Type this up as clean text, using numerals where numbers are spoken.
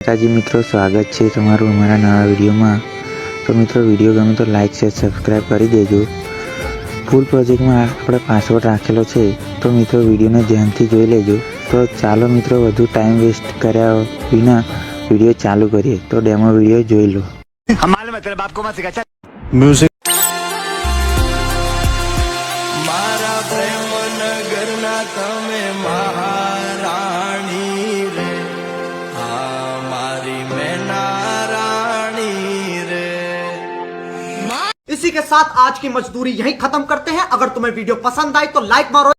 તાજી મિત્રો સ્વાગત છે તમારું અમારા નવા વિડીયોમાં। તો મિત્રો વિડીયો ગમે તો લાઈક શેર સબસ્ક્રાઈબ કરી દેજો। ફૂલ પ્રોજેક્ટમાં આપણે પાસવર્ડ રાખેલો છે, તો મિત્રો વિડીયોને ધ્યાનથી જોઈ લેજો। તો ચાલો મિત્રો વધુ ટાઈમ વેસ્ટ કર્યા વિના વિડીયો ચાલુ કરીએ। તો ડેમો વિડીયો જોઈ લો। म्यूजिक मारा प्रेम नगर ना तमे महाराणी रे, हाँ मारी मैना रानी रे। इसी के साथ आज की मजदूरी यहीं खत्म करते हैं। अगर तुम्हें वीडियो पसंद आई तो लाइक मारो।